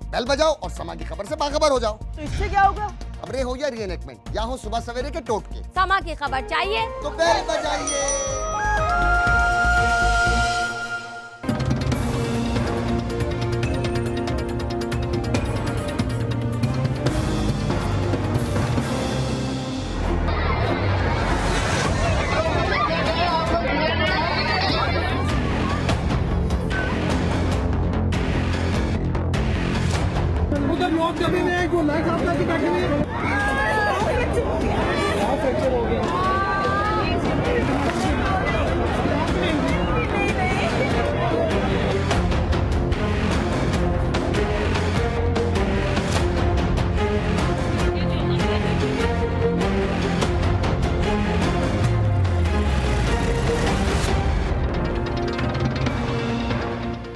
Bell बजाओ और समा की खबर से बाखबर हो जाओ। तो इससे क्या होगा? खबरें हो या रीएनैक्टमेंट या हो सुबह सवेरे के टोटके, समा की खबर चाहिए तो बेल बजाइए। उधर लोग जमी हुए हैं, गोला साहब की बैठी हुई है। फ्रैक्चर हो गया।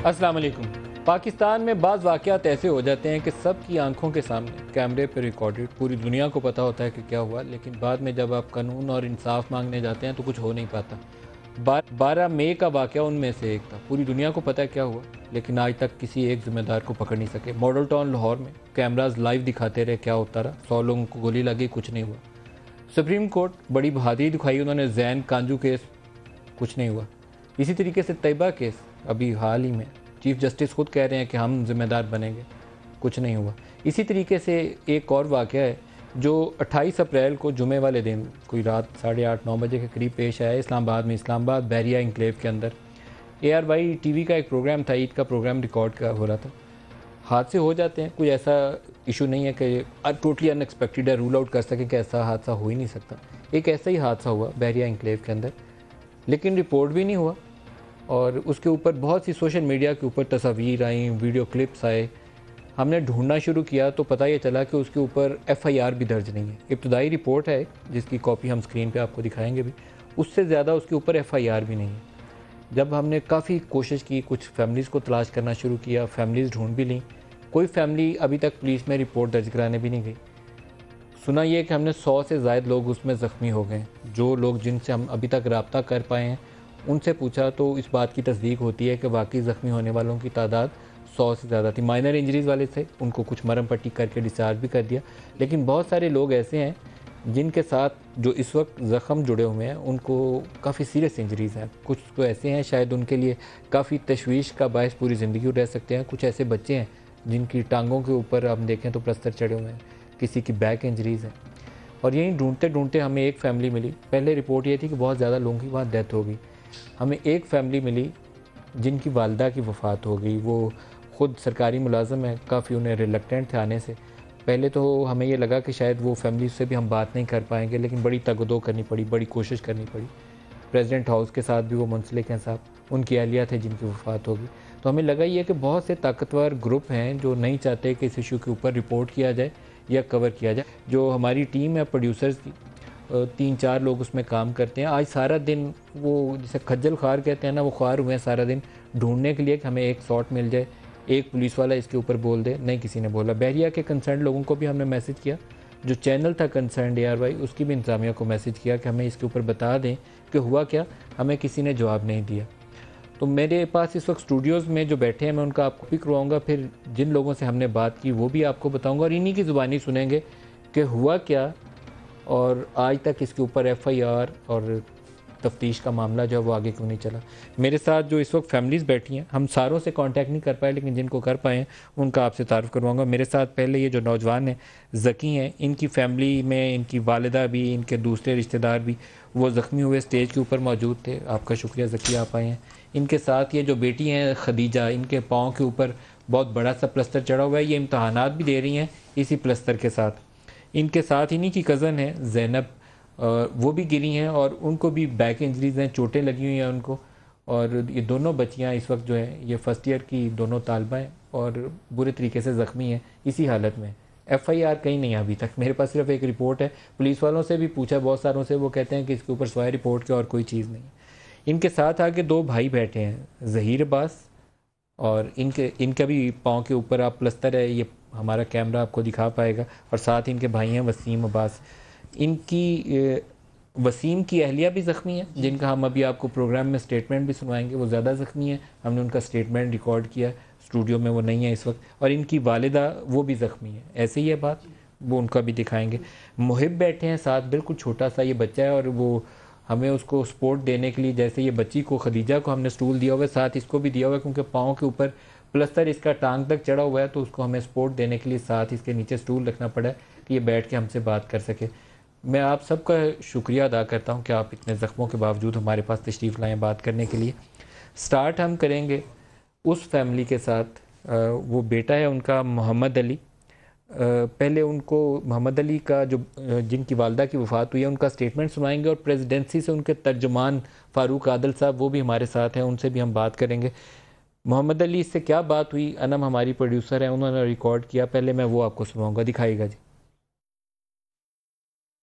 अस्सलाम वालेकुम। पाकिस्तान में बाज़ वाक़यात ऐसे हो जाते हैं कि सबकी आंखों के सामने कैमरे पर रिकॉर्डेड पूरी दुनिया को पता होता है कि क्या हुआ, लेकिन बाद में जब आप कानून और इंसाफ मांगने जाते हैं तो कुछ हो नहीं पाता। 12 मई का वाक़या उनमें से एक था। पूरी दुनिया को पता है क्या हुआ, लेकिन आज तक किसी एक ज़िम्मेदार को पकड़ नहीं सके। मॉडल टाउन लाहौर में कैमराज लाइव दिखाते रहे क्या होता रहा। 100 लोगों को गोली लगी, कुछ नहीं हुआ। सुप्रीम कोर्ट बड़ी बहादुरी दिखाई उन्होंने, जैन कांजू केस, कुछ नहीं हुआ। इसी तरीके से तैयबा केस अभी हाल ही में चीफ जस्टिस खुद कह रहे हैं कि हम जिम्मेदार बनेंगे, कुछ नहीं हुआ। इसी तरीके से एक और वाक़या है जो 28 अप्रैल को जुमे वाले दिन कोई रात 8:30-9 बजे के करीब पेश आया इस्लामाबाद में। इस्लामाबाद बहरिया इंक्लेव के अंदर ARY TV का एक प्रोग्राम था, ईद का प्रोग्राम रिकॉर्ड का हो रहा था। हादसे हो जाते हैं, कोई ऐसा इशू नहीं है कि टोटली अनएक्सपेक्टेड है, रूल आउट कर सकें कि ऐसा हादसा हो ही नहीं सकता। एक ऐसा ही हादसा हुआ बहरिया इंक्लेव के अंदर, लेकिन रिपोर्ट भी नहीं हुआ और उसके ऊपर बहुत सी सोशल मीडिया के ऊपर तस्वीर आई, वीडियो क्लिप्स आए। हमने ढूंढना शुरू किया तो पता ये चला कि उसके ऊपर FIR भी दर्ज नहीं है। इब्तदाई रिपोर्ट है जिसकी कॉपी हम स्क्रीन पे आपको दिखाएंगे भी, उससे ज़्यादा उसके ऊपर FIR भी नहीं है। जब हमने काफ़ी कोशिश की, कुछ फैमिलीज़ को तलाश करना शुरू किया, फैमिलीज़ ढूंढ भी लीं, कोई फैमिली अभी तक पुलिस में रिपोर्ट दर्ज कराने भी नहीं गई। सुना ये कि हमने 100 से ज़ायद लोग उसमें ज़ख्मी हो गए। जो लोग जिनसे हम अभी तक रब्ता कर पाए हैं उनसे पूछा तो इस बात की तस्दीक होती है कि वाकई ज़ख्मी होने वालों की तादाद 100 से ज़्यादा थी। माइनर इंजरीज़ वाले थे, उनको कुछ मरम पट्टी करके डिस्चार्ज भी कर दिया, लेकिन बहुत सारे लोग ऐसे हैं जिनके साथ जो इस वक्त ज़ख़म जुड़े हुए हैं उनको काफ़ी सीरियस इंजरीज़ हैं। कुछ तो ऐसे हैं शायद उनके लिए काफ़ी तशवीश का बायस पूरी ज़िंदगी रह सकते हैं। कुछ ऐसे बच्चे हैं जिनकी टांगों के ऊपर हम देखें तो प्लस्तर चढ़े हुए हैं, किसी की बैक इंजरीज़ हैं। और यहीं ढूंढते ढूंढते हमें एक फ़ैमिली मिली। पहले रिपोर्ट ये थी कि बहुत ज़्यादा लोगों की वहाँ डेथ हो गई। हमें एक फ़ैमिली मिली जिनकी वालदा की वफ़ात हो गई। वो ख़ुद सरकारी मुलाज़म है, काफ़ी उन्हें रिलक्टेंट थे आने से। पहले तो हमें ये लगा कि शायद वो फैमिली से भी हम बात नहीं कर पाएंगे, लेकिन बड़ी तगदो करनी पड़ी, बड़ी कोशिश करनी पड़ी। प्रेसिडेंट हाउस के साथ भी वो मुंसलिक हैं साहब, उनकी अहलिया थे जिनकी वफ़ात होगी। तो हमें लगा ये कि बहुत से ताकतवर ग्रुप हैं जो नहीं चाहते कि इस इशू के ऊपर रिपोर्ट किया जाए या कवर किया जाए। जो हमारी टीम है प्रोड्यूसर्स की, 3-4 लोग उसमें काम करते हैं। आज सारा दिन वो जिसे खज्जल ख्वार कहते हैं ना, वो ख्वार हुए हैं सारा दिन ढूंढने के लिए कि हमें एक शॉट मिल जाए, एक पुलिस वाला इसके ऊपर बोल दे। नहीं, किसी ने बोला। बहरिया के कंसर्न लोगों को भी हमने मैसेज किया, जो चैनल था कंसर्न ARY उसकी भी इंतज़ामिया को मैसेज किया कि हमें इसके ऊपर बता दें कि हुआ क्या। हमें किसी ने जवाब नहीं दिया। तो मेरे पास इस वक्त स्टूडियोज़ में जो बैठे हैं मैं उनका आपको भी करवाऊँगा, फिर जिन लोगों से हमने बात की वो भी आपको बताऊँगा और इन्हीं की ज़ुबानी सुनेंगे कि हुआ क्या और आज तक इसके ऊपर FIR और तफ्तीश का मामला जो है वो आगे क्यों नहीं चला। मेरे साथ जो इस वक्त फैमिलीज़ बैठी हैं, हम सारों से कांटेक्ट नहीं कर पाए, लेकिन जिनको कर पाए हैं उनका आपसे तारुफ़ करवाऊंगा। मेरे साथ पहले ये जो नौजवान हैं ज़की हैं, इनकी फ़ैमिली में इनकी वालिदा भी, इनके दूसरे रिश्तेदार भी वो ज़ख्मी हुए स्टेज के ऊपर मौजूद थे। आपका शुक्रिया ज़की, आप आए हैं। इनके साथ ये जो बेटी हैं खदीजा, इनके पाँव के ऊपर बहुत बड़ा सा प्लस्तर चढ़ा हुआ है, ये इम्तहानात भी दे रही हैं इसी प्लस्तर के साथ। इनके साथ इन्हीं की कज़न है ज़ैनब, वो भी गिरी हैं और उनको भी बैक इंजरीज़ हैं, चोटें लगी हुई हैं उनको। और ये दोनों बच्चियां इस वक्त जो है ये फ़र्स्ट ईयर की दोनों तालबा हैं और बुरे तरीके से ज़ख्मी हैं इसी हालत में। FIR कहीं नहीं है अभी तक। मेरे पास सिर्फ एक रिपोर्ट है। पुलिस वालों से भी पूछा बहुत सारों से, वो कहते हैं कि इसके ऊपर सिवाय रिपोर्ट के और कोई चीज़ नहीं। इनके साथ आके 2 भाई बैठे हैं, ज़हीर अब्बास, और इनका भी पाँव के ऊपर आप प्लस्तर है, ये हमारा कैमरा आपको दिखा पाएगा। और साथ इनके भाई हैं वसीम अब्बास। इनकी वसीम की अहलिया भी ज़ख्मी है, जिनका हम अभी आपको प्रोग्राम में स्टेटमेंट भी सुनवाएंगे। वो ज़्यादा ज़ख्मी है, हमने उनका स्टेटमेंट रिकॉर्ड किया। स्टूडियो में वो नहीं है इस वक्त, और इनकी वालिदा वो भी ज़ख्मी है। ऐसे ही है बात, वो उनका भी दिखाएंगे। मुहिब बैठे हैं साथ, बिल्कुल छोटा सा ये बच्चा है, और वो हमें उसको सपोर्ट देने के लिए, जैसे ये बच्ची को खदीजा को हमने स्टूल दिया हुआ है, साथ इसको भी दिया हुआ है, क्योंकि पाँव के ऊपर प्लस्तर इसका टांग तक चढ़ा हुआ है, तो उसको हमें सपोर्ट देने के लिए साथ इसके नीचे स्टूल रखना पड़ा है कि ये बैठ के हमसे बात कर सके। मैं आप सबका शुक्रिया अदा करता हूँ कि आप इतने ज़ख्मों के बावजूद हमारे पास तशरीफ़ लाएँ बात करने के लिए। स्टार्ट हम करेंगे उस फैमिली के साथ। वो बेटा है उनका मोहम्मद अली। पहले उनको मोहम्मद अली का जो जिनकी वालदा की वफ़ात हुई है उनका स्टेटमेंट सुनाएंगे, और प्रेसिडेंसी से उनके तर्जुमान फ़ारूक आदिल साहब वो भी हमारे साथ हैं, उनसे भी हम बात करेंगे। मोहम्मद अली से क्या बात हुई, अनम हमारी प्रोड्यूसर हैं, उन्होंने रिकॉर्ड किया, पहले मैं वो आपको सुनाऊँगा, दिखाइएगा जी।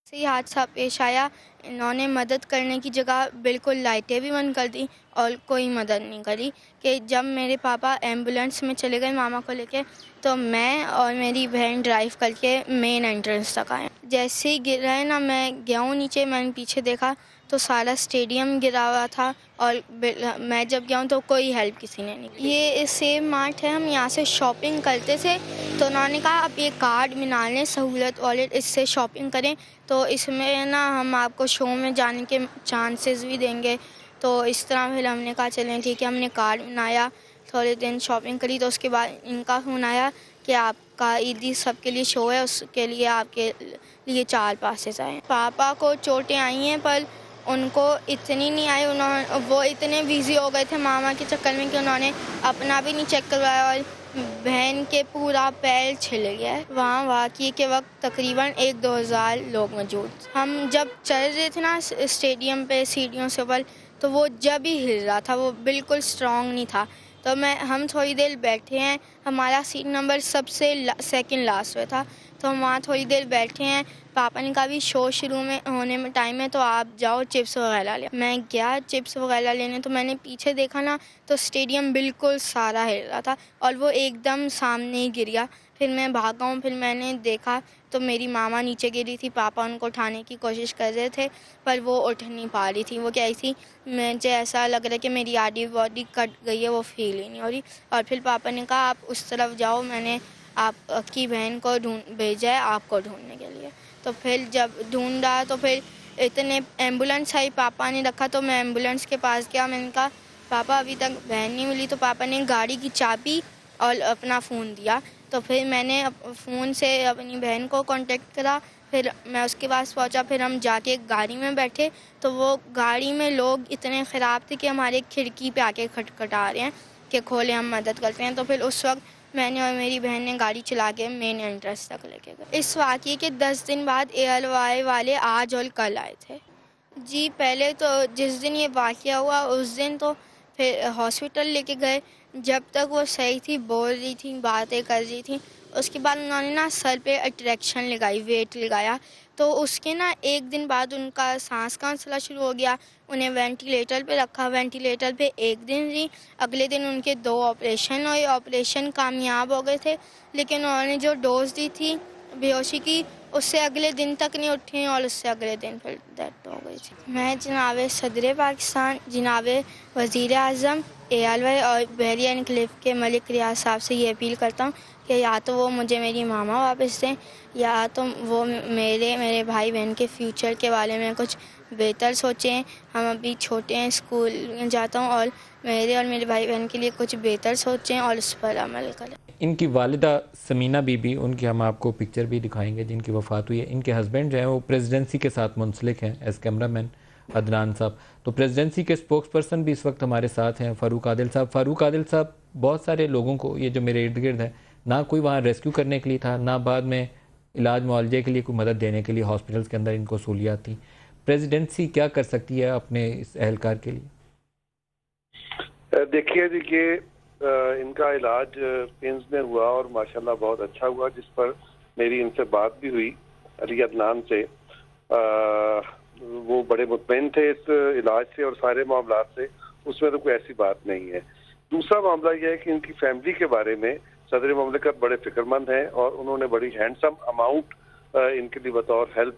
से हादसा पेश आया, इन्होंने मदद करने की जगह बिल्कुल लाइटें भी बंद कर दी और कोई मदद नहीं करी। कि जब मेरे पापा एम्बुलेंस में चले गए मामा को लेके, तो मैं और मेरी बहन ड्राइव करके मेन एंट्रेंस तक आए। जैसे ही गिर रहे ना, मैं गया हूँ नीचे, मैंने पीछे देखा तो सारा स्टेडियम गिरा हुआ था, और मैं जब गया हूँ तो कोई हेल्प किसी ने नहीं। ये सेव मार्ट है, हम यहाँ से शॉपिंग करते थे, तो उन्होंने कहा आप ये कार्ड बना लें सहूलत वॉलेट, इससे शॉपिंग करें, तो इसमें ना हम आपको शो में जाने के चांसेस भी देंगे। तो इस तरह फिर हमने कहा चलें ठीक है, हमने कार्ड बनाया, थोड़े दिन शॉपिंग करी, तो उसके बाद इनका फ़ोन आया कि आपका ईदी सबके लिए शो है, उसके लिए आपके लिए 4 पासेस आए। पापा को चोटें आई हैं पर उनको इतनी नहीं आई, वो इतने बिजी हो गए थे मामा के चक्कर में कि उन्होंने अपना भी नहीं चेक करवाया, और बहन के पूरा पैर छिल गया है। वहाँ वाक़ई के वक्त तकरीबन 1-2 हज़ार लोग मौजूद। हम जब चल रहे थे ना स्टेडियम पे सीढ़ियों से ऊपर, तो वो जब ही हिल रहा था, वो बिल्कुल स्ट्रॉन्ग नहीं था। तो हम थोड़ी देर बैठे हैं, हमारा सीट नंबर सबसे सेकंड लास्ट पे था, तो हम वहाँ थोड़ी देर बैठे हैं। पापा ने कहा भी शो शुरू में होने में टाइम है, तो आप जाओ चिप्स वगैरह ले। मैं गया चिप्स वगैरह लेने, तो मैंने पीछे देखा ना, तो स्टेडियम बिल्कुल सारा हिल रहा था और वो एकदम सामने ही गिर गया। फिर मैं भागा हूँ, फिर मैंने देखा तो मेरी मामा नीचे गिरी थी, पापा उनको उठाने की कोशिश कर रहे थे पर वो उठ नहीं पा रही थी। वो क्या थी, मुझे ऐसा लग रहा है कि मेरी आधी बॉडी कट गई है, वो फील ही नहीं हो रही। और फिर पापा ने कहा आप उस तरफ जाओ, मैंने आपकी बहन को भेजा है आपको ढूंढने के लिए। तो फिर जब ढूंढा तो फिर इतने एम्बुलेंस आई, पापा ने रखा, तो मैं एम्बुलेंस के पास गया। मैंने कहा पापा अभी तक बहन नहीं मिली, तो पापा ने गाड़ी की चाबी और अपना फ़ोन दिया। तो फिर मैंने फ़ोन से अपनी बहन को कांटेक्ट करा, फिर मैं उसके पास पहुंचा, फिर हम जाके गाड़ी में बैठे, तो वो गाड़ी में लोग इतने ख़राब थे कि हमारे खिड़की पे आके खटखटा रहे हैं कि खोले, हम मदद करते हैं। तो फिर उस वक्त मैंने और मेरी बहन ने गाड़ी चला के मेन एंट्रेंस तक लेके गए। इस वाक़ये के 10 दिन बाद ALY वाले आज और कल आए थे। जी पहले तो जिस दिन ये वाक़या हुआ उस दिन तो फिर हॉस्पिटल लेके गए। जब तक वो सही थी, बोल रही थी, बातें कर रही थी, उसके बाद उन्होंने ना सर पे अट्रैक्शन लगाई, वेट लगाया, तो उसके ना 1 दिन बाद उनका सांस का मसला शुरू हो गया। उन्हें वेंटिलेटर पे रखा, वेंटिलेटर पे 1 दिन रही, अगले दिन उनके 2 ऑपरेशन हुए, ऑपरेशन कामयाब हो गए थे, लेकिन उन्होंने जो डोज दी थी बेहोशी की, उससे अगले दिन तक नहीं उठी और उससे अगले दिन फिर डेथ हो गई थी। मैं जनाब सदर पाकिस्तान, जनाब वज़ीर आज़म ALY और बहरिया इनक्लेव के मलिक रियाज साहब से ये अपील करता हूँ कि या तो वो मुझे मेरी मामा वापस दें, या तो वो मेरे भाई बहन के फ्यूचर के बारे में कुछ बेहतर सोचें। हम अभी छोटे हैं, स्कूल में जाता हूँ, और मेरे भाई बहन के लिए कुछ बेहतर सोचें और उस पर अमल करें। इनकी वालिदा समीना बीबी, उनकी हम आपको पिक्चर भी दिखाएंगे जिनकी वफ़ात हुई है। इनके हस्बैंड जो हैं वो प्रेसिडेंसी के साथ मुंसलिक हैं एज कैमरामैन, अदनान साहब। तो प्रेसिडेंसी के स्पोक्स पर्सन भी इस वक्त हमारे साथ हैं, फ़ारूक आदिल साहब। फ़ारूक आदिल साहब बहुत सारे लोगों को, ये जो मेरे इर्द गिर्द है, ना कोई वहाँ रेस्क्यू करने के लिए था, ना बाद में इलाज मुआवजे के लिए कोई मदद देने के लिए हॉस्पिटल्स के अंदर इनको सहूलियात थी। प्रेसिडेंसी क्या कर सकती है अपने इस एहलकार के लिए? देखिए जी कि इनका इलाज पेंस में हुआ और माशाल्लाह बहुत अच्छा हुआ, जिस पर मेरी इनसे बात भी हुई अली अदनान से। वो बड़े मुतमईन थे इस इलाज से और सारे मामला से, उसमें तो कोई ऐसी बात नहीं है। दूसरा मामला यह है कि इनकी फैमिली के बारे में सदर ममलिकत बड़े फिक्रमंद हैं और उन्होंने बड़ी हैंडसम अमाउंट इनके लिए बतौर हेल्प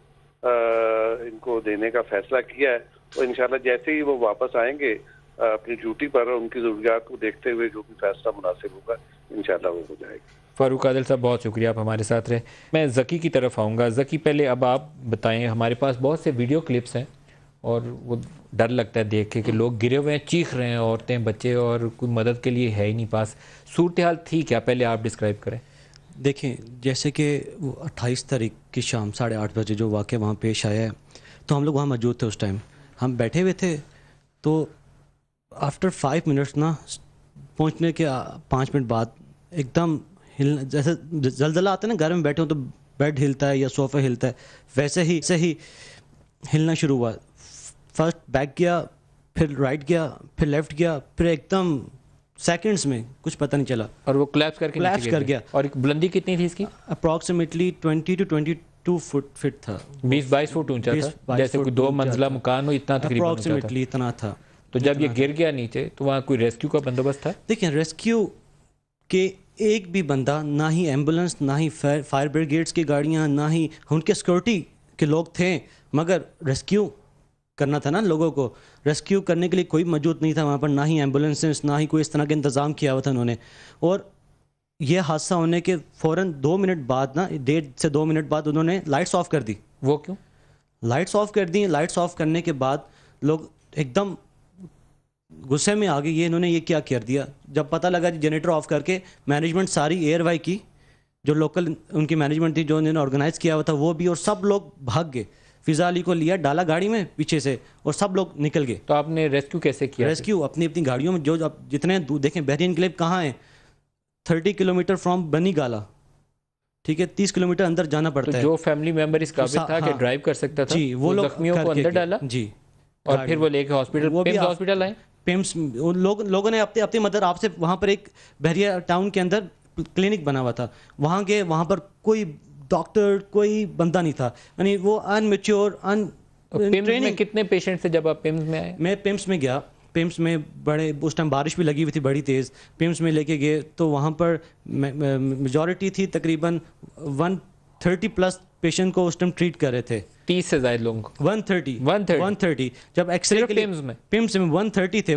इनको देने का फैसला किया है। तो इंशाल्लाह जैसे ही वो वापस आएंगे अपनी ड्यूटी पर, उनकी ज़रूरियात को देखते हुए जो भी फैसला मुनासिब होगा इंशाल्लाह वो हो जाएगा। फारूक आदिल साहब, बहुत शुक्रिया, आप हमारे साथ रहे। मैं ज़की की तरफ आऊँगा। ज़की, पहले अब आप बताएं, हमारे पास बहुत से वीडियो क्लिप्स हैं और वो डर लगता है देख के कि लोग गिरे हुए हैं, चीख रहे हैं, औरतें बच्चे, और कोई मदद के लिए है ही नहीं पास। सूरत हाल थी क्या, पहले आप डिस्क्राइब करें। देखें, जैसे कि वो 28 तारीख की शाम 8:30 बजे जो वाक़या वहाँ पेश आया है, तो हम लोग वहाँ मौजूद थे। उस टाइम हम बैठे हुए थे, तो आफ्टर 5 मिनट्स ना, पहुँचने के 5 मिनट बाद एकदम हिल, जैसे जलजला आता है ना, घर में बैठे हो तो बेड हिलता है या सोफ़ा हिलता है, वैसे ही हिलना शुरू हुआ। फर्स्ट बैक गया, फिर राइट गया, फिर लेफ़्ट गया, फिर एकदम सेकंड्स में कुछ पता नहीं चला और वो क्लैप्स कर गया। और बुलंदी कितनी थी इसकी? अप्रॉक्सीमेटली 20 to 22 फीट था। 20-22 फुट ऊंचा था, जैसे कोई 2 मंजिला मकान हो, इतना तकरीबन अप्रॉक्सीमेटली इतना था। तो जब ये गिर गया नीचे, तो वहाँ कोई रेस्क्यू का बंदोबस्त था? देखिए, रेस्क्यू के एक भी बंदा, ना ही एम्बुलेंस, ना ही फायर ब्रिगेड्स की गाड़ियाँ, ना ही उनके सिक्योरिटी के लोग थे, मगर रेस्क्यू करना था ना लोगों को। रेस्क्यू करने के लिए कोई मौजूद नहीं था वहाँ पर, ना ही एम्बुलेंसेस, ना ही कोई इस तरह का इंतज़ाम किया हुआ था उन्होंने। और ये हादसा होने के फ़ौरन 2 मिनट बाद ना, 1.5 से 2 मिनट बाद उन्होंने लाइट्स ऑफ कर दी। वो क्यों लाइट्स ऑफ कर दी? लाइट्स ऑफ करने के बाद लोग एकदम गुस्से में आ गए, ये इन्होंने ये क्या कर दिया। जब पता लगा कि जनरेटर ऑफ करके मैनेजमेंट सारी एयरवाई की, जो लोकल उनकी मैनेजमेंट थी, जो उन्होंने ऑर्गेनाइज़ किया हुआ था, वो भी, और सब लोग भाग गए। फिजा अली को लिया, डाला गाड़ी में पीछे से, और सब लोग निकल गए। तो आपने रेस्क्यू कैसे किया? रेस्क्यू अपनी गाड़ियों में, जो अब जितने दूर देखें, बहरीन क्लिप कहाँ है, 30 किलोमीटर फ्रॉम बनी गाला, ठीक है, 30 किलोमीटर अंदर जाना पड़ता है। जो फैमिली मेंबर इस काबिल था कि ड्राइव कर सकता था, जी, वो लोग जख्मियों को अंदर डाला जी, और फिर वो लेके हॉस्पिटल आए। पिम्स लोगों ने अपनी मदद, आपसे वहाँ पर एक बहरिया टाउन के अंदर क्लिनिक बना हुआ था, वहाँ गए, वहाँ पर कोई डॉक्टर, कोई बंदा नहीं था, यानी वो अनमेच्योर पिम्स में कितने पेशेंट थे जब आप पिम्स में आए? मैं पिम्स में गया, पिम्स में बड़े, उस टाइम बारिश भी लगी हुई थी बड़ी तेज़। पिम्स में लेके गए तो वहाँ पर मेजॉरिटी थी, तकरीबन 130 प्लस पेशेंट को उस टाइम ट्रीट कर रहे थे। 30 से ज़्यादा लोगों को? 130। जब एक्सरे के लिए पिम्स में 130 थे,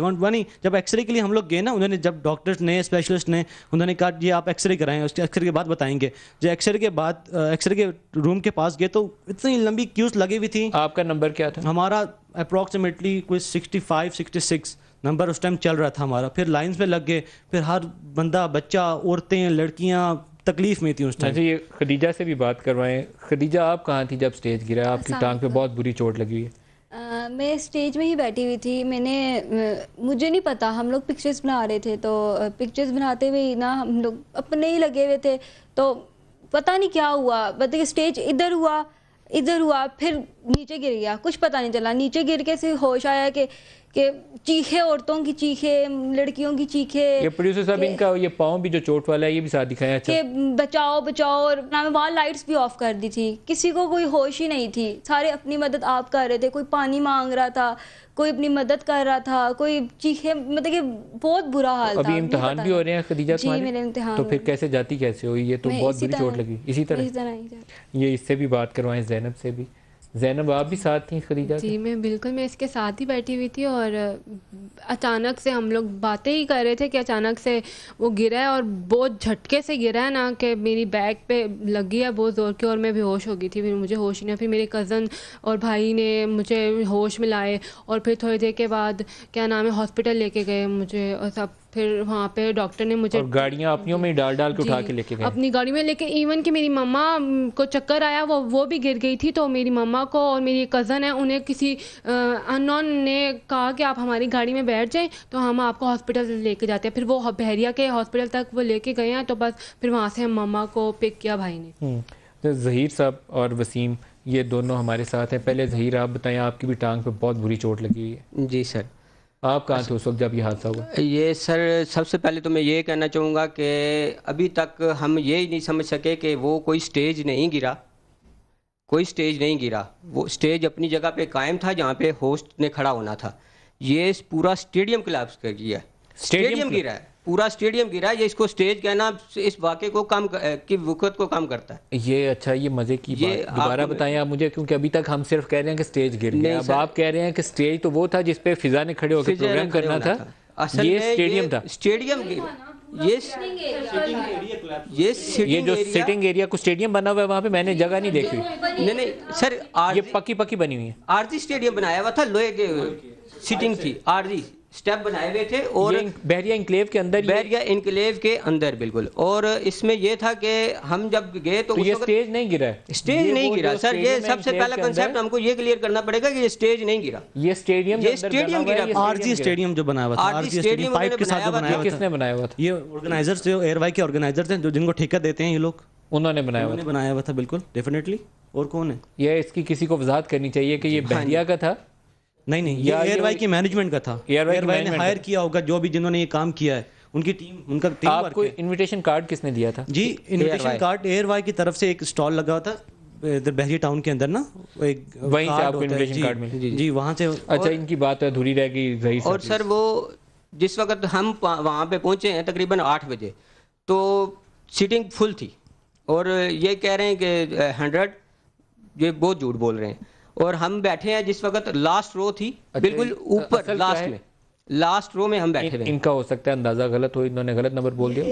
जब एक्सरे के लिए हम लोग गए ना, उन्होंने, जब डॉक्टर्स ने, स्पेशलिस्ट ने, उन्होंने कहा ये आप एक्सरे कराएं, उसके एक्सरे के बाद बताएंगे। जब एक्सरे के बाद एक्सरे के रूम के पास गए तो इतनी लंबी क्यूज लगी हुई थी। आपका नंबर क्या था? हमारा अप्रॉक्सीमेटली कोई 65-66 नंबर उस टाइम चल रहा था हमारा। फिर लाइन्स में लग गए, फिर हर बंदा, बच्चा, औरतें, लड़कियाँ तकलीफ में थी उस टाइम। ये खदीजा से भी बात करवाएं। खदीजा, आप कहाँ थी जब स्टेज गिरा? आपकी टांग पे बहुत बुरी चोट लगी हुई है। मैं स्टेज में ही बैठी हुई थी। मुझे नहीं पता, हम लोग पिक्चर्स बना रहे थे, तो पिक्चर्स बनाते हुए ना हम लोग अपने ही लगे हुए थे, तो पता नहीं क्या हुआ, बताइए, स्टेज इधर हुआ, फिर नीचे गिर गया, कुछ पता नहीं चला। नीचे गिर के से होश आया कि चीखे, औरतों की चीखे, लड़कियों की चीखे। ये प्रोड्यूसर साहब, इनका ये पाँव भी जो चोट वाला है, ये भी साथ दिखाया कि बचाओ, और ना वहाँ लाइट्स भी ऑफ कर दी थी, किसी को कोई होश ही नहीं थी। सारे अपनी मदद आप कर रहे थे, कोई पानी मांग रहा था, कोई अपनी मदद कर रहा था, कोई चीखे, मतलब कि बहुत बुरा हाल था। अभी इम्तिहान भी हो रहे हैं खदीजा तुम्हारे? जी, मेरे इम्तिहान। तो फिर कैसे जाती, कैसे हुई? ये तो बहुत बुरी चोट लगी। इसी तरह ये इससे भी बात करवाएं, ज़ैनब से भी। ज़ैनब, आप भी साथ थी खदीजा? जी, मैं बिल्कुल, मैं इसके साथ ही बैठी हुई थी, और अचानक से हम लोग बातें ही कर रहे थे कि अचानक से वो गिरा है, और बहुत झटके से गिरा है ना, कि मेरी बैक पे लगी है बहुत ज़ोर की, और मैं बेहोश हो गई थी। फिर मुझे होश ही नहीं, फिर मेरे कज़न और भाई ने मुझे होश में लाए, और फिर थोड़ी देर के बाद क्या नाम है, हॉस्पिटल लेके गए मुझे, और सब फिर वहाँ पे डॉक्टर ने मुझे, और गाड़ियाँ अपनियों में डाल के उठा के लेके गए? अपनी गाड़ी में लेके, इवन कि मेरी मम्मा को चक्कर आया, वो भी गिर गई थी, तो मेरी मम्मा को और मेरी कज़न है, उन्हें किसी अननोन ने कहा कि आप हमारी गाड़ी में बैठ जाएं, तो हम आपको हॉस्पिटल लेके जाते हैं। फिर वो बहरिया के हॉस्पिटल तक वो लेके गए हैं, तो बस फिर वहाँ से हम मम्मा को पिक किया भाई ने। तो ज़हीर साहब और वसीम, ये दोनों हमारे साथ हैं। पहले ज़हीर, आप बताएं, आपकी भी टांग पे बहुत बुरी चोट लगी हुई है। जी सर। आप कहाँ थे उस वक्त जब ये हादसा हुआ? ये सर, सबसे पहले तो मैं ये कहना चाहूँगा कि अभी तक हम ये ही नहीं समझ सके कि वो कोई स्टेज नहीं गिरा, वो स्टेज अपनी जगह पे कायम था जहाँ पे होस्ट ने खड़ा होना था। ये पूरा स्टेडियम कोलैप्स कर गया, स्टेडियम गिरा है, पूरा स्टेडियम गिरा है। ये इसको स्टेज कहना इस वाक़े को कम की वक़्त को कम करता है। ये अच्छा, ये मज़े की बात दोबारा बताएं आप मुझे, क्योंकि अभी तक हम सिर्फ कह रहे हैं कि स्टेज गिर गया। अब आप कह रहे हैं कि स्टेज तो वो था जिस पे फिजा ने खड़े होकर प्रोग्राम करना था, ये स्टेडियम था। स्टेडियम ये जो सिटिंग एरिया को स्टेडियम बना हुआ है वहाँ पे मैंने जगह नहीं देखी। नहीं सर, ये पक्की बनी हुई है। आरजी स्टेडियम बनाया हुआ था, लोहे के सिटिंग थी, आरजी स्टेप बनाए हुए थे। और बहरिया इंक्लेव के अंदर, बहरिया इंक्लेव के अंदर बिल्कुल। और इसमें ये था कि हम जब गए तो ये स्टेज नहीं गिरा है, स्टेज नहीं गिरा सर। ये सबसे पहला कंसेप्ट हमको ये क्लियर करना पड़ेगा कि ये स्टेज नहीं गिरा, ये स्टेडियम गिरा। आरजी स्टेडियम जो बनाया हुआ था, आरजी स्टेडियम पाइप के साथ बनाया हुआ था। किसने बनाया हुआ था? ये ऑर्गेनाइजर्स, जो एयरवाई के ऑर्गेनाइजर्स हैं, जो जिनको ठेका देते हैं ये लोग, उन्होंने बनाया हुआ था। बिल्कुल डेफिनेटली। और कौन है ये? इसकी किसी को वजाहत करनी चाहिए कि ये बहरिया का था। नहीं, ये एयरवाई की मैनेजमेंट का था। एयरवाई ने हायर किया होगा जो भी जिन्होंने ये काम किया है, उनकी टीम, उनका टीम। आपको इनविटेशन कार्ड किसने दिया था? जी, इनविटेशन कार्ड एयरवाई की तरफ से एक स्टॉल लगा हुआ था इधर बहरिया टाउन के अंदर ना, वहीं से आपको इनविटेशन कार्ड मिला? जी, वहाँ से। अच्छा, इनकी बात अधूरी रह गई। और सर वो जिस वक्त हम वहाँ पे पहुँचे हैं तकरीबन 8 बजे, तो सीटिंग फुल थी और ये कह रहे हैं कि 100, ये बहुत झूठ बोल रहे हैं। और हम बैठे हैं जिस वक्त लास्ट रो थी, बिल्कुल ऊपर लास्ट रो में हम बैठे हुए। इनका हो सकता है अंदाजा गलत हो, इन्होंने गलत नंबर बोल दिया।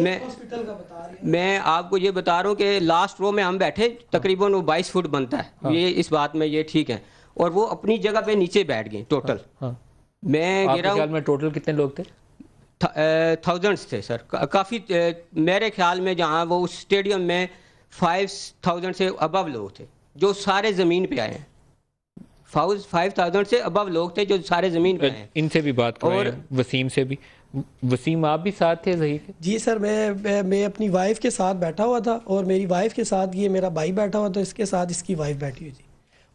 मैं आपको ये बता रहा हूँ कि लास्ट रो में हम बैठे, तकरीबन वो 22 फुट बनता है। हाँ। ये इस बात में ये ठीक है। और वो अपनी जगह पे नीचे बैठ गए टोटल। हाँ। मैं गिरा हूँ। में टोटल कितने लोग थे? थाउजेंड्स थे सर, काफ़ी। मेरे ख्याल में जहाँ वो उस स्टेडियम में 5000 से अबव लोग थे जो सारे ज़मीन पे आए हैं। 5000 से अबव लोग थे जो सारे ज़मीन पे आए। इनसे भी बात करें, और वसीम से भी। वसीम, आप भी साथ थे? ज़हीर? जी सर, मैं अपनी वाइफ के साथ बैठा हुआ था और मेरी वाइफ के साथ ये मेरा भाई बैठा हुआ था, इसके साथ इसकी वाइफ बैठी हुई थी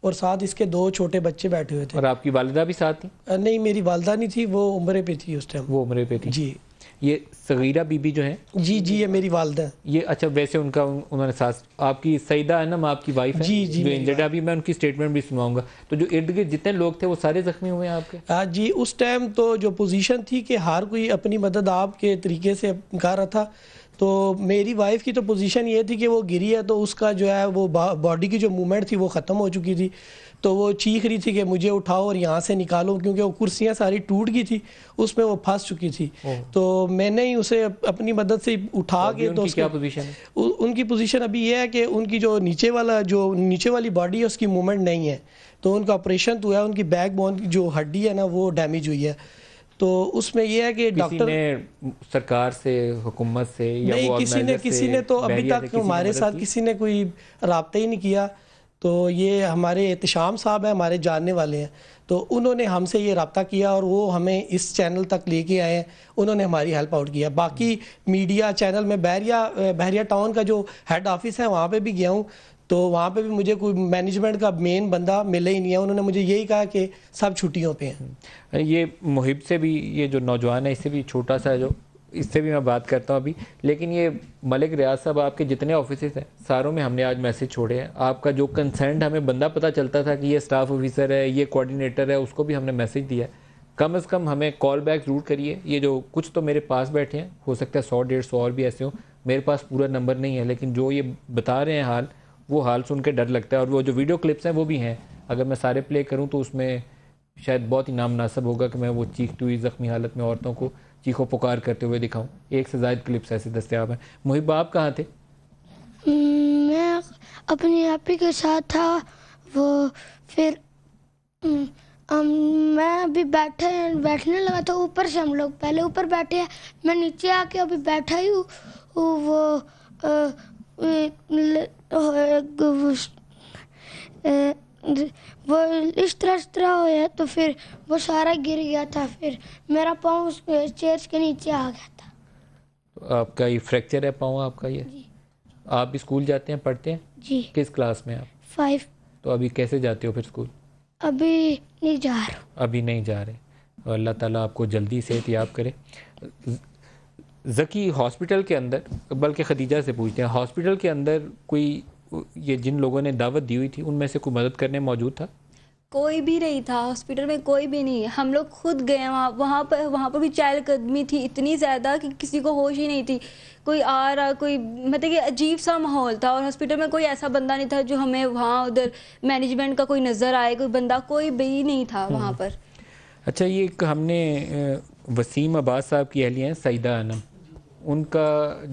और साथ इसके 2 छोटे बच्चे बैठे हुए थे। और आपकी वालिदा भी साथ थी? नहीं, मेरी वालिदा नहीं थी, वो उम्रे पे थी उस टाइम। वो उम्रे पे थी जी। ये सगीरा बीबी जो है? जी, ये मेरी वालिदा है। ये अच्छा, वैसे उन्होंने साथ, आपकी सईदा है ना, आपकी वाइफ है? जी, जो इंजर्ड है। अभी मैं उनकी स्टेटमेंट भी सुनाऊंगा। तो जो इर्द गिर्द जितने लोग थे वो सारे जख्मी हुए हैं आपके? जी, उस टाइम तो जो पोजीशन थी कि हर कोई अपनी मदद आपके तरीके से कर रहा था। तो मेरी वाइफ की तो पोजीशन ये थी कि वो गिरी है, तो उसका जो है वो बॉडी की जो मूवमेंट थी वो ख़त्म हो चुकी थी। तो वो चीख रही थी कि मुझे उठाओ और यहाँ से निकालो, क्योंकि वो कुर्सियाँ सारी टूट गई थी, उसमें वो फंस चुकी थी। तो मैंने ही उसे अपनी मदद से उठा के। तो क्या पोजीशन है? उनकी पोजीशन अभी ये है कि उनकी जो नीचे वाली बॉडी है उसकी मूवमेंट नहीं है। तो उनका ऑपरेशन हुआ है, उनकी बैकबोन की जो हड्डी है ना वो डैमेज हुई है। तो उसमें यह है कि डॉक्टर ने, सरकार से, हुकूमत से, या नहीं, किसी ने तो अभी तक हमारे साथ किसी ने कोई रब्ता ही नहीं किया। तो ये हमारे एहतशाम साहब हैं, हमारे जानने वाले हैं, तो उन्होंने हमसे ये रब्ता किया और वो हमें इस चैनल तक लेके आए हैं। उन्होंने हमारी हेल्प आउट किया। बाकी मीडिया चैनल में बहरिया टाउन का जो हेड ऑफिस है वहाँ पे भी गया हूँ, तो वहाँ पे भी मुझे कोई मैनेजमेंट का मेन बंदा मिले ही नहीं है। उन्होंने मुझे यही कहा कि सब छुट्टियों पे हैं। ये मुहिब से भी, ये जो नौजवान है इससे भी छोटा सा है, जो इससे भी मैं बात करता हूँ अभी। लेकिन ये मलिक रियाज साहब, आपके जितने ऑफिसेस हैं सारों में हमने आज मैसेज छोड़े हैं। आपका जो कंसर्न हमें बंदा पता चलता था कि ये स्टाफ ऑफिसर है, ये कोऑर्डिनेटर है, उसको भी हमने मैसेज दिया है। कम से कम हमें कॉल बैक ज़रूर करिए। ये जो कुछ तो मेरे पास बैठे हैं, हो सकता है 100-150 और भी ऐसे हो, मेरे पास पूरा नंबर नहीं है, लेकिन जो ये बता रहे हैं हाल, वो हाल सुन के डर लगता है। और वो जो वीडियो क्लिप्स हैं वो भी हैं, अगर मैं सारे प्ले करूँ तो उसमें शायद बहुत ही नामनासिब होगा कि मैं वो चीखती हुई ज़ख्मी हालत में औरतों को चीखो पुकार करते हुए दिखाऊं। 1 से ज़्यादा क्लिप्स ऐसे दस्तयाब हैं। मुहिब, आप कहाँ थे? मैं अपनी आपी के साथ था। वो फिर मैं अभी बैठने लगा था। ऊपर से हम लोग पहले ऊपर बैठे हैं, मैं नीचे आके अभी बैठा ही हूँ। वो इस तरह होया तो फिर वो सारा गिर गया था। फिर मेरा पाँव चेयर्स के नीचे आ गया था। तो आपका ये फ्रैक्चर है पाँव आपका? ये जी। आप भी स्कूल जाते हैं, पढ़ते हैं? जी। किस क्लास में आप? 5। तो अभी कैसे जाते हो फिर स्कूल? अभी नहीं जा रहा। अभी नहीं जा रहे। अल्लाह ताला आपको जल्दी सेहतयाब करे। ज़की, हॉस्पिटल के अंदर, बल्कि खदीजा से पूछते हैं, हॉस्पिटल के अंदर कोई, ये जिन लोगों ने दावत दी हुई थी उनमें से कोई मदद करने मौजूद था? कोई भी नहीं था हॉस्पिटल में, कोई भी नहीं। हम लोग खुद गए वहाँ पर भी चहलकदमी थी इतनी ज़्यादा कि किसी को होश ही नहीं थी। कोई आ रहा, कोई मतलब कि अजीब सा माहौल था। और हॉस्पिटल में कोई ऐसा बंदा नहीं था जो हमें वहाँ उधर मैनेजमेंट का कोई नज़र आए, कोई बंदा कोई भी नहीं था वहाँ पर। अच्छा, ये हमने वसीम अब्बास साहब की अहलिया हैं सईदा अनम, उनका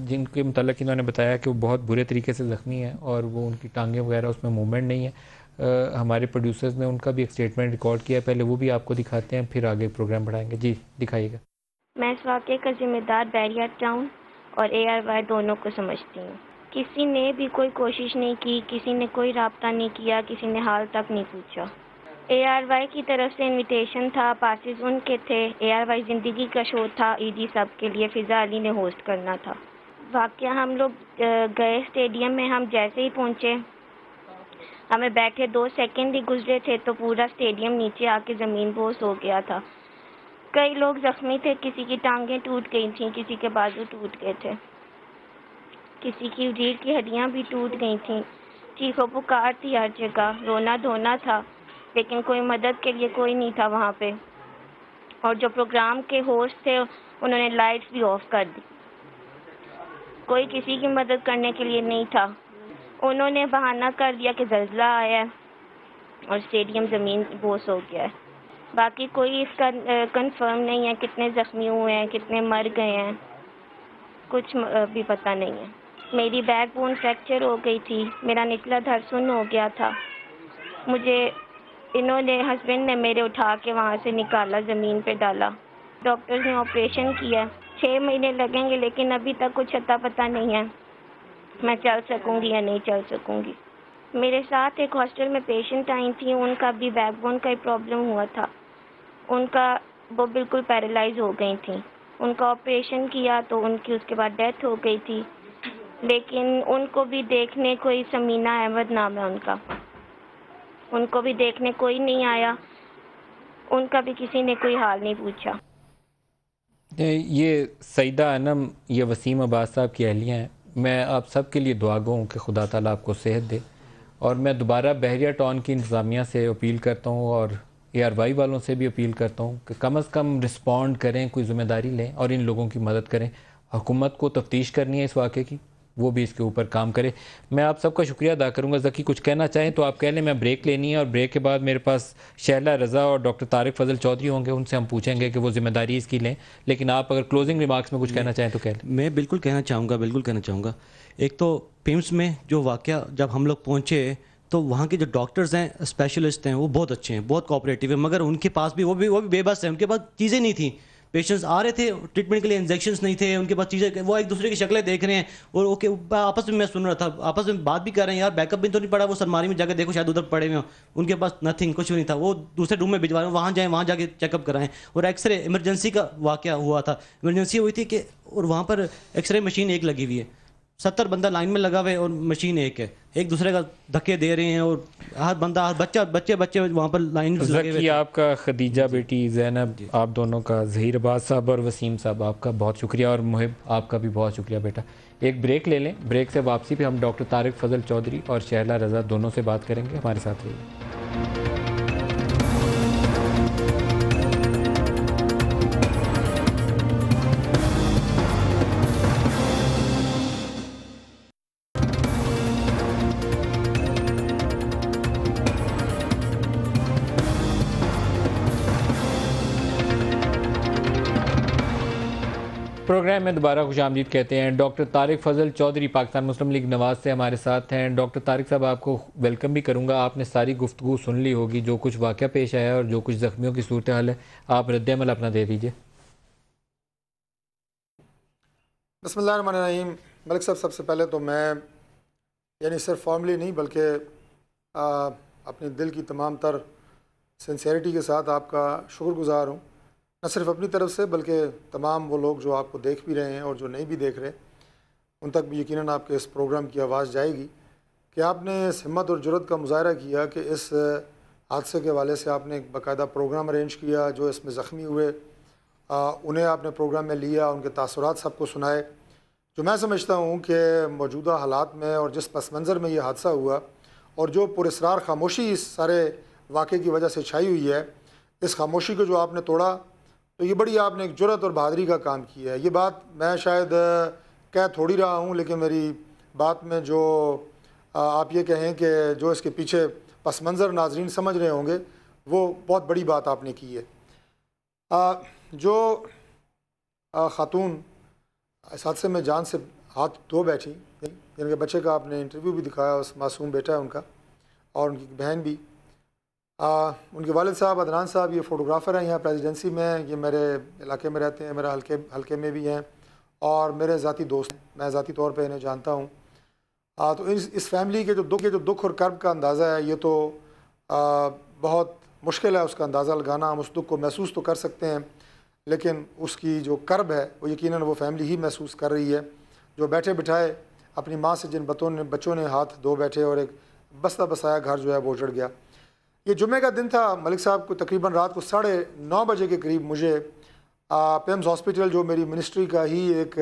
जिनके मुताल्लिक़ इन्होंने बताया कि वो बहुत बुरे तरीके से ज़ख्मी है और वो उनकी टांगें वगैरह उसमें मूवमेंट नहीं है। हमारे प्रोड्यूसर्स ने उनका भी एक स्टेटमेंट रिकॉर्ड किया, पहले वो भी आपको दिखाते हैं, फिर आगे प्रोग्राम बढ़ाएंगे। जी दिखाइएगा। मैं इस वाक़े का जिम्मेदार बैरिया टाउन और ARY दोनों को समझती हूँ। किसी ने भी कोई कोशिश नहीं की, किसी ने कोई राब्ता नहीं किया, किसी ने हाल तक नहीं पूछा। ARY की तरफ से इनविटेशन था, पासेस उनके थे, ARY ज़िंदगी का शो था, ED सब के लिए फ़िज़ा अली ने होस्ट करना था। वाक़या हम लोग गए स्टेडियम में, हम जैसे ही पहुँचे हमें बैठे 2 सेकंड ही गुजरे थे तो पूरा स्टेडियम नीचे आके ज़मीन बोस हो गया था। कई लोग ज़ख्मी थे, किसी की टांगें टूट गई थीं, किसी के बाजू टूट गए थे, किसी की रीढ़ की हड्डियां भी टूट गई थीं। चीखों पुकार थी हर जगह, रोना धोना था, लेकिन कोई मदद के लिए कोई नहीं था वहाँ पे। और जो प्रोग्राम के होस्ट थे उन्होंने लाइट्स भी ऑफ कर दी, कोई किसी की मदद करने के लिए नहीं था। उन्होंने बहाना कर दिया कि ज़ल्ज़ला आया है और स्टेडियम ज़मीन बोस हो गया है। बाकी कोई इसका कंफर्म नहीं है कितने ज़ख्मी हुए हैं, कितने मर गए हैं, कुछ भी पता नहीं है। मेरी बैकबोन फ्रैक्चर हो गई थी, मेरा निचला धड़ सुन्न हो गया था। मुझे इन्होंने हस्बैंड ने मेरे उठा के वहाँ से निकाला, ज़मीन पे डाला। डॉक्टर्स ने ऑपरेशन किया, 6 महीने लगेंगे, लेकिन अभी तक कुछ अता पता नहीं है मैं चल सकूँगी या नहीं चल सकूँगी। मेरे साथ एक हॉस्टल में पेशेंट आई थी, उनका भी बैकबोन का ही प्रॉब्लम हुआ था। उनका वो बिल्कुल पैरालाइज हो गई थी। उनका ऑपरेशन किया तो उनकी उसके बाद डेथ हो गई थी, लेकिन उनको भी देखने कोई समीना अहमद नाम है उनका, उनको भी देखने कोई नहीं आया, उनका भी किसी ने कोई हाल नहीं पूछा। ये सईदा अनम, ये वसीम अब्बास साहब की अहलियाँ हैं। मैं आप सब के लिए दुआ गो हूँ कि खुदा ताला आपको सेहत दे। और मैं दोबारा बहरिया टाउन की इंतज़ामिया से अपील करता हूँ और ARY वालों से भी अपील करता हूँ कि कम से कम रिस्पॉन्ड करें, कोई ज़िम्मेदारी लें और इन लोगों की मदद करें। हुकूमत को तफ्तीश करनी है इस वाक़े की, वो भी इसके ऊपर काम करे। मैं आप सबका शुक्रिया अदा करूँगा। ज़की कुछ कहना चाहें तो आप कह लें, मैं ब्रेक लेनी है और ब्रेक के बाद मेरे पास शहला रज़ा और डॉक्टर तारिक फजल चौधरी होंगे, उनसे हम पूछेंगे कि वो जिम्मेदारी इसकी लें। लेकिन आप अगर क्लोजिंग रिमार्क्स में कुछ कहना चाहें तो कह लें। मैं बिल्कुल कहना चाहूँगा। एक तो पिम्स में जो वाक़या जब हम लोग पहुँचे तो वहाँ के जो डॉक्टर्स हैं, स्पेशलिस्ट हैं, वो बहुत अच्छे हैं, बहुत कोऑपरेटिव है, मगर उनके पास भी वो भी बेबस है। उनके पास चीज़ें नहीं थी, पेशेंट्स आ रहे थे ट्रीटमेंट के लिए, इंजेक्शंस नहीं थे उनके पास, चीज़ें, वो एक दूसरे की शक्लें देख रहे हैं और ओके आपस में मैं सुन रहा था, आपस में बात भी कर रहे हैं, यार बैकअप भी तो नहीं पड़ा, वो सरमारी में जाकर देखो शायद उधर पड़े हुए हो, उनके पास नथिंग, कुछ भी नहीं था, वो दूसरे रूम में भिजवा रहे हैं, वहाँ जाएँ, वहाँ जाके चेकअप कराएं। और एक्सरे इमरजेंसी का वाक़या हुआ था, इमरजेंसी हुई थी कि और वहाँ पर एक्सरे मशीन एक लगी हुई है, 70 बंदा लाइन में लगा हुआ है और मशीन एक है, एक दूसरे का धक्के दे रहे हैं और हर बंदा, हर बच्चे वहाँ पर लाइन लगे हुए। आपका, खदीजा बेटी, ज़ैनब, आप दोनों का, ज़हीर अब्बास साहब और वसीम साहब आपका बहुत शुक्रिया, और मुहिब आपका भी बहुत शुक्रिया बेटा। एक ब्रेक ले लें, ब्रेक से वापसी पे हम डॉक्टर तारिक फजल चौधरी और शहला रज़ा दोनों से बात करेंगे। हमारे साथ रहिए। प्रोग्राम में दोबारा खुशामदीद कहते हैं। डॉक्टर तारिक फजल चौधरी पाकिस्तान मुस्लिम लीग नवाज से हमारे साथ हैं। डॉक्टर तारिक साहब, आपको वेलकम भी करूंगा। आपने सारी गुफ्तगू सुन ली होगी, जो कुछ वाक़या पेश आया और जो कुछ ज़ख्मियों की सूरत हाल है, आप रद्द-ए-अमल अपना दे दीजिए। बिस्मिल्लाहिर्रहमानिर्रहीम। मलिक साहब, सबसे पहले तो मैं यानी सिर्फ फॉर्मली नहीं बल्कि अपने दिल की तमाम तर सिंसेरिटी के साथ आपका शुक्रगुज़ार हूँ, न सिर्फ अपनी तरफ से बल्कि तमाम वो लोग जो आपको देख भी रहे हैं और जो नहीं भी देख रहे, उन तक भी यकीनन आपके इस प्रोग्राम की आवाज़ जाएगी कि आपने इस हिम्मत और जुर्रत का मुजाहरा किया कि इस हादसे के हवाले से आपने एक बाकायदा प्रोग्राम अरेंज किया। जो इसमें ज़ख्मी हुए उन्हें आपने प्रोग्राम में लिया, उनके तासुरात सबको सुनाए। जो मैं समझता हूँ कि मौजूदा हालात में और जिस पस मंज़र में ये हादसा हुआ और जो पुरस्रार खामोशी इस सारे वाक़े की वजह से छाई हुई है, इस खामोशी को जो आपने तोड़ा, तो ये बड़ी आपने एक जुर्रत और बहादुरी का काम किया है। ये बात मैं शायद कह थोड़ी रहा हूँ, लेकिन मेरी बात में जो आप ये कहें कि जो इसके पीछे पस मंज़र नाजरीन समझ रहे होंगे, वो बहुत बड़ी बात आपने की है। जो ख़ातून इस हादसे में जान से हाथ धो बैठी। जिनके बच्चे का आपने इंटरव्यू भी दिखाया, उस मासूम बेटा है उनका, और उनकी बहन भी। उनके वालिद साहब अदनान साहब ये फ़ोटोग्राफ़र हैं यहाँ प्रेसिडेंसी में, ये मेरे इलाके में रहते हैं, मेरे हल्के में भी हैं और मेरे ज़ाती दोस्त हैं, मैं ज़ाती तौर पे इन्हें जानता हूँ। तो इस फैमिली के जो दुख और कर्ब का अंदाज़ा है, ये तो बहुत मुश्किल है उसका अंदाज़ा लगाना। हम उस दुख को महसूस तो कर सकते हैं, लेकिन उसकी जो कर्ब है वो यकीनन वो फैमिली ही महसूस कर रही है, जो बैठे बिठाए अपनी माँ से जिन बच्चों ने हाथ धो बैठे और एक बसता बसाया घर जो है वो उजड़ गया। ये जुम्मे का दिन था। मलिक साहब को तकरीबन रात को 9:30 बजे के करीब मुझे पेम्स हॉस्पिटल, जो मेरी मिनिस्ट्री का ही एक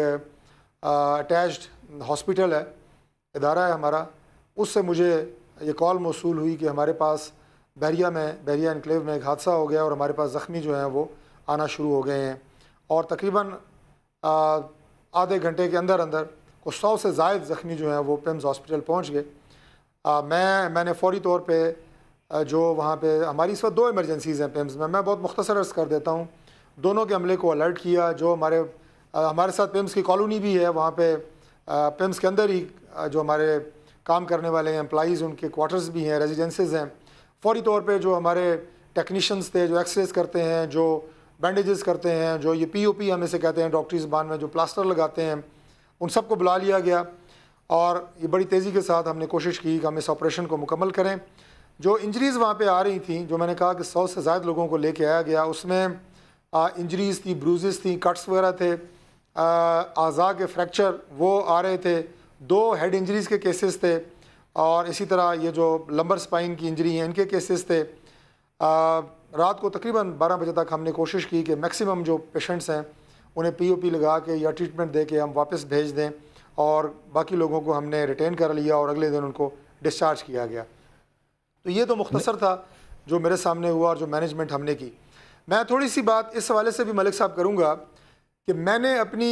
अटैच्ड हॉस्पिटल है, इदारा है हमारा, उससे मुझे ये कॉल मौसूल हुई कि हमारे पास बहरिया एनक्लेव में एक हादसा हो गया और हमारे पास ज़ख्मी जो हैं वो आना शुरू हो गए हैं। और तकरीबन आधे घंटे के अंदर अंदर को 100 से ज़ायद ज़ख्मी जो हैं वो पेम्स हॉस्पिटल पहुंच गए। मैंने फ़ौरी तौर पे जो वहाँ पे हमारी इस वक्त 2 इमरजेंसीज़ हैं पेम्स में, मैं बहुत मुख्तसर अर्ज़ कर देता हूँ, दोनों के अमले को अलर्ट किया। जो हमारे साथ पेम्स की कॉलोनी भी है, वहाँ पे पेम्स के अंदर ही जो हमारे काम करने वाले हैं एम्प्लॉइज़, उनके क्वार्टर्स भी हैं, रेजिडेंसेज हैं। फ़ौरी तौर पे जो हमारे टेक्नीशियंस थे, जो एक्सरेज करते हैं, जो बैंडेजेस करते हैं, जो ये POP हम इसे कहते हैं डॉक्टरी ज़बान में, जो प्लास्टर लगाते हैं, उन सबको बुला लिया गया और ये बड़ी तेज़ी के साथ हमने कोशिश की कि हम इस ऑपरेशन को मुकम्मल करें। जो इंजरीज़ वहाँ पे आ रही थी, जो मैंने कहा कि 100 से ज़्यादा लोगों को लेके आया गया, उसमें इंजरीज़ थी, ब्रूजेस थी, कट्स वगैरह थे, आज़ा के फ्रैक्चर वो आ रहे थे, 2 हेड इंजरीज़ के केसेस थे और इसी तरह ये जो लंबर स्पाइन की इंजरी हैं इनके केसेस थे। रात को तकरीबन 12 बजे तक हमने कोशिश की कि मैक्सिमम जो पेशेंट्स हैं उन्हें POP लगा के या ट्रीटमेंट दे के हम वापस भेज दें, और बाकी लोगों को हमने रिटेन कर लिया और अगले दिन उनको डिस्चार्ज किया गया। तो ये तो मुख्तसर था जो मेरे सामने हुआ और जो मैनेजमेंट हमने की। मैं थोड़ी सी बात इस हवाले से भी मलिक साहब करूँगा कि मैंने अपनी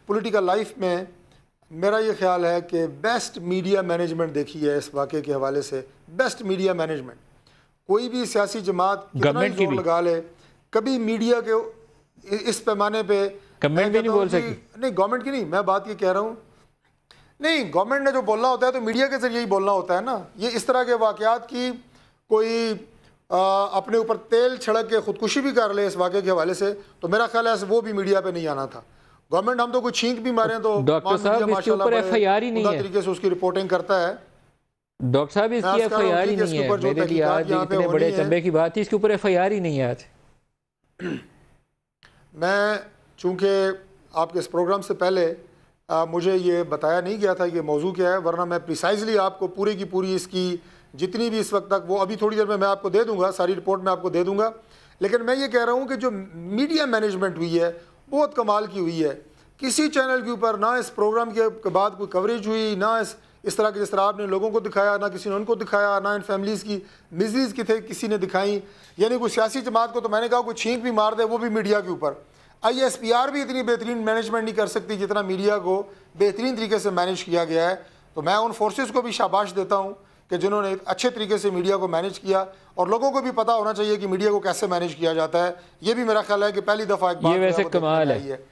पॉलिटिकल लाइफ में, मेरा ये ख्याल है कि बेस्ट मीडिया मैनेजमेंट देखी है इस वाक़े के हवाले से। बेस्ट मीडिया मैनेजमेंट, कोई भी सियासी जमात कितना ही जोर लगा ले, कभी मीडिया के इस पैमाने पे गवर्नमेंट भी नहीं बोल सकी। नहीं, गवर्नमेंट की नहीं, मैं बात ये कह रहा हूँ, नहीं, गवर्नमेंट ने जो बोलना होता है तो मीडिया के जरिए ही बोलना होता है ना। ये इस तरह के वाक़यात की कोई अपने ऊपर तेल छिड़क के खुदकुशी भी कर ले इस वाक़े के हवाले से, तो मेरा ख्याल है वो भी मीडिया पे नहीं आना था। गवर्नमेंट, हम तो कोई छींक भी मारे तो डॉक्टर साहब इसके ऊपर FIR ही नहीं है, तरीके से उसकी रिपोर्टिंग करता है। डॉक्टर साहब इसकी FIR ही नहीं है। मेरे लिए आज इतने बड़े चंबे की बात थी, इसके ऊपर FIR ही नहीं है आज। मैं चूँकि आपके इस प्रोग्राम से पहले मुझे ये बताया नहीं गया था कि मौजू क्या है, वरना मैं प्रिसाइजली आपको पूरी की पूरी इसकी जितनी भी इस वक्त तक, वो अभी थोड़ी देर में मैं आपको दे दूंगा, सारी रिपोर्ट मैं आपको दे दूंगा। लेकिन मैं ये कह रहा हूँ कि जो मीडिया मैनेजमेंट हुई है बहुत कमाल की हुई है। किसी चैनल के ऊपर ना इस प्रोग्राम के बाद कोई कवरेज हुई, ना इस तरह के जिस तरह आपने लोगों को दिखाया, ना किसी ने उनको दिखाया, ना इन फैमिलीज़ की मिजरीज़ की थे किसी ने दिखाई। यानी कोई सियासी जमात को तो मैंने कहा कोई छींक भी मार दे, वो भी मीडिया के ऊपर। ISPR भी इतनी बेहतरीन मैनेजमेंट नहीं कर सकती जितना मीडिया को बेहतरीन तरीके से मैनेज किया गया है। तो मैं उन फोर्सेस को भी शाबाश देता हूँ कि जिन्होंने अच्छे तरीके से मीडिया को मैनेज किया, और लोगों को भी पता होना चाहिए कि मीडिया को कैसे मैनेज किया जाता है। ये भी मेरा ख्याल है कि पहली दफ़ा एक बात ये वैसे कमाल है।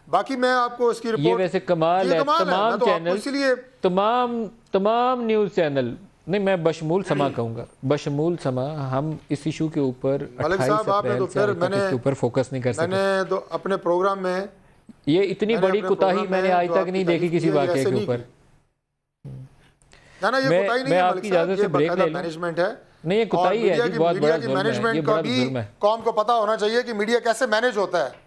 बाकी मैं आपको इसकी रिपोर्ट, ये वैसे कमाल है, तमाम चैनल, इसलिए तमाम न्यूज़ चैनल नहीं, मैं बशमूल समा कहूँगा, बशमूल समा, हम इस इशू के ऊपर 28 अप्रैल से इसके ऊपर फोकस नहीं कर सकते। मैंने तो अपने प्रोग्राम में ये इतनी बड़ी कुताही मैंने आज तक नहीं देखी किसी वाक़े के ऊपर। मैं आपकी इजाज़त से ब्रेक ले लूं। मैनेजमेंट है, नहीं ये कुताही है, बहुत बड़ा जुर्म है, ये बड़ा जुर्म है। कौम को पता होना चाहिए कि मीडिया कैसे मैनेज होता है।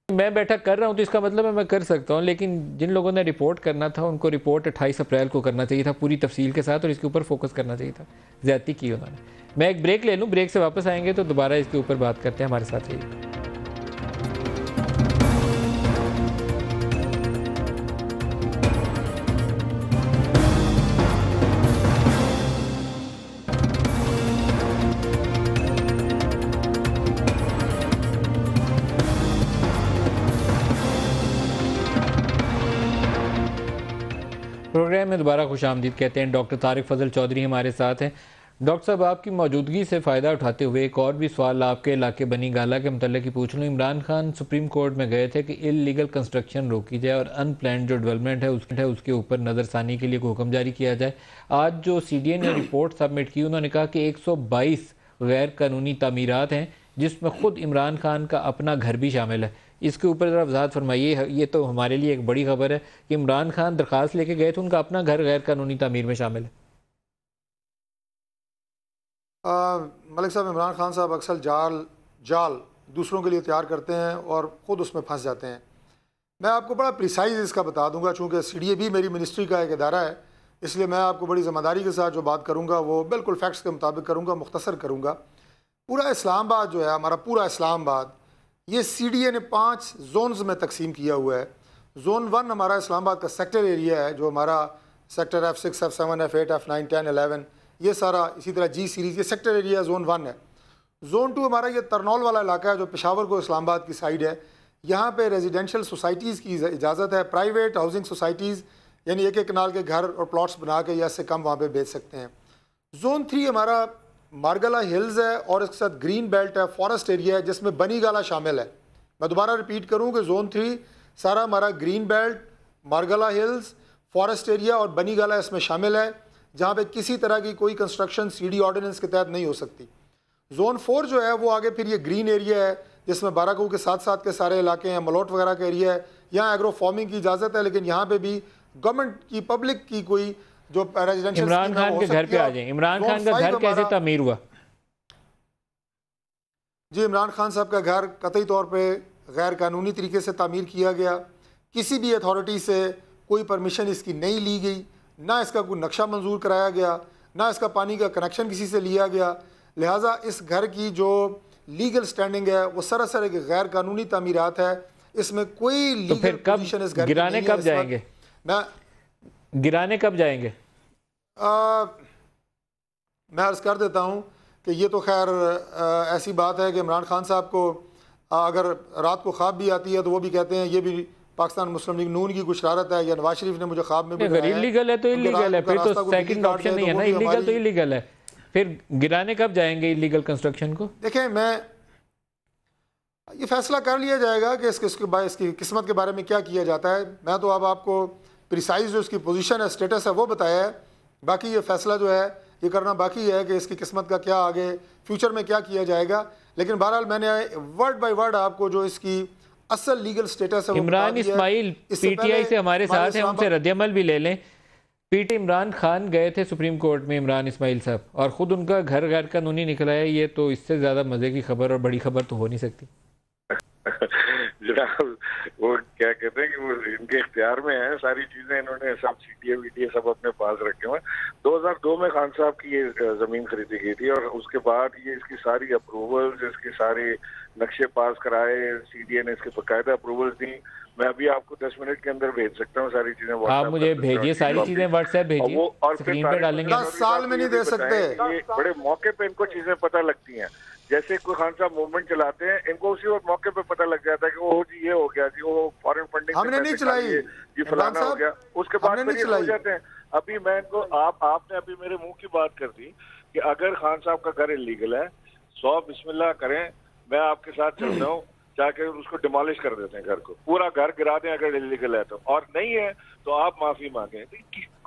मैं बैठा कर रहा हूँ तो इसका मतलब है मैं कर सकता हूँ, लेकिन जिन लोगों ने रिपोर्ट करना था उनको रिपोर्ट 28 अप्रैल को करना चाहिए था पूरी तफसील के साथ, और इसके ऊपर फोकस करना चाहिए था। ज़्यादती की उन्होंने। मैं एक ब्रेक ले लूँ, ब्रेक से वापस आएंगे तो दोबारा इसके ऊपर बात करते हैं। हमारे साथ ही प्रोग्राम में दोबारा खुश आमदीद कहते हैं। डॉक्टर तारिक फजल चौधरी हमारे साथ हैं। डॉक्टर साहब, आपकी मौजूदगी से फ़ायदा उठाते हुए एक और भी सवाल आपके इलाके बनी गाला के मतलब की पूछ लूँ। इमरान खान सुप्रीम कोर्ट में गए थे कि इलीगल कंस्ट्रक्शन रोकी जाए और अनप्लान्ड जो डेवलपमेंट है उसके ऊपर नज़रसानी के लिए हुक्म जारी किया जाए। आज जो CDA ने रिपोर्ट सबमिट की, उन्होंने कहा कि 122 गैर कानूनी तामीरात हैं जिसमें ख़ुद इमरान खान का अपना घर भी शामिल है। इसके ऊपर ज़रा वजाहत फरमाइए। ये तो हमारे लिए एक बड़ी खबर है कि इमरान खान दरख्वास्त लेके गए थे, उनका अपना घर गैर कानूनी तामीर में शामिल है। मलिक साहब, इमरान खान साहब अक्सर जाल दूसरों के लिए तैयार करते हैं और ख़ुद उसमें फंस जाते हैं। मैं आपको बड़ा प्रिसाइज इसका बता दूंगा, चूँकि CDA भी मेरी मिनिस्ट्री का एक इदारा है, इसलिए मैं आपको बड़ी ज़िम्मेदारी के साथ जो बात करूँगा वो बिल्कुल फैक्ट्स के मुताबिक करूँगा, मुख्तसर करूँगा। पूरा इस्लामाबाद जो है, हमारा पूरा इस्लामाबाद, ये CDA ने 5 जोन्स में तकसीम किया हुआ है। जोन 1 हमारा इस्लामाबाद का सेक्टर एरिया है, जो हमारा sector F6, F7, F8, F9, 10, 11, ये सारा, इसी तरह G सीरीज़, ये सेक्टर एरिया जोन 1 है। जोन 2 हमारा ये तरनौल वाला इलाका है जो पेशावर को इस्लामाबाद की साइड है। यहाँ पे रेजिडेंशियल सोसाइटीज़ की इजाज़त है, प्राइवेट हाउसिंग सोसाइटीज़ यानी एक एक कनाल के घर और प्लॉट्स बना के या इससे कम वहाँ पे बेच सकते हैं। जोन 3 हमारा मारगला हिल्स है और इसके साथ ग्रीन बेल्ट है, फॉरेस्ट एरिया है जिसमें बनी गाला शामिल है। मैं दोबारा रिपीट करूँ कि जोन 3 सारा हमारा green belt, Margalla hills, forest area और बनी गाला इसमें शामिल है, जहाँ पे किसी तरह की कोई कंस्ट्रक्शन CD ऑर्डिनेंस के तहत नहीं हो सकती। जोन 4 जो है वो आगे फिर ये ग्रीन एरिया है जिसमें बाराकू के साथ साथ के सारे इलाके हैं, मलोट वगैरह का एरिया है। यहाँ एग्रो फार्मिंग की इजाज़त है, लेकिन यहाँ पे भी गवर्नमेंट की, पब्लिक की कोई जो रेजिडेंशियल इमरान खान के घर पे आ जाए। इमरान खान का घर कैसे तामीर हुआ? जी, इमरान खान साहब का घर कतई तौर पे गैर कानूनी तरीके से तामीर किया गया। किसी भी अथॉरिटी से कोई परमिशन इसकी नहीं ली गई, ना इसका कोई नक्शा मंजूर कराया गया, ना इसका पानी का कनेक्शन किसी से लिया गया। लिहाजा इस घर की जो लीगल स्टैंडिंग है वो सरासर एक गैर कानूनी तामीरात है, इसमें कोई लीगल पोजीशन इस घर की गिराने नहीं कब है। जाएंगे? गिराने कब जाएंगे? मैं अर्ज़ कर देता हूँ कि ये तो खैर ऐसी बात है कि इमरान खान साहब को अगर रात को ख्वाब भी आती है तो वो भी कहते हैं ये भी पाकिस्तान मुस्लिम लीग नून की कुछ शरारत है, या नवाज शरीफ ने मुझे ख्वाब में भी इलीगल है तो इलीगल है, फिर तो सेकंड ऑप्शन नहीं है ना, इलीगल तो इलीगल है। फिर गिराने कब जाएंगे इलीगल कंस्ट्रक्शन को? देखें, मैं ये फैसला कर लिया जाएगा कि इसकी किस्मत के बारे में क्या किया जाता है। मैं तो अब आपको प्रिसाइज जो इसकी पोजीशन है, स्टेटस है, वो बताया है। बाकी ये फैसला जो है ये करना बाकी है कि इसकी किस्मत का क्या आगे फ्यूचर में क्या किया जाएगा। लेकिन बहरहाल मैंने वर्ड बाय वर्ड आपको जो इसकी असल लीगल स्टेटस है। इमरान इस्माइल PTI से हमारे साथ हैं, उनसे रद्दअमल भी ले लें। इमरान खान गए थे सुप्रीम कोर्ट में, इमरान इस्माइल साहब, और ख़ुद उनका घर गैर कानूनी निकला है। ये तो इससे ज़्यादा मज़े की खबर और बड़ी खबर तो हो नहीं सकती। जनाब, वो क्या कहते हैं कि वो इनके इख्तियार में है सारी चीजें, इन्होंने सब CDA सब अपने पास रखे हुए। 2002 में खान साहब की ये जमीन खरीदी गई थी और उसके बाद ये इसकी सारी अप्रूवल्स, इसके सारे नक्शे पास कराए, CDA ने इसके बाकायदा अप्रूवल्स दी। मैं अभी आपको 10 मिनट के अंदर भेज सकता हूँ सारी चीजें। आप मुझे भेजिए, सारी चीजें व्हाट्सएप भेजिए, स्क्रीन पे डालेंगे। 10 साल में नहीं दे सकते। ये बड़े मौके पे इनको चीजें पता लगती हैं। जैसे कोई खान साहब मूवमेंट चलाते हैं, इनको उसी वक्त मौके पे पता लग जाता है कि वो जी ये हो गया जी, वो फॉरेन फंडिंग हमने नहीं चलाई, जी फलाना हो गया, उसके बाद फिर ये हो जाते हैं। अभी मैं इनको आपने अभी मेरे मुंह की बात कर दी कि अगर खान साहब का घर इलीगल है, 100 बिस्मिल्लाह करें, मैं आपके साथ चलता हूँ, जाके उसको डिमोलिश कर देते हैं, घर को पूरा घर गिरा दें अगर इलीगल है तो, और नहीं है तो आप माफी मांगे।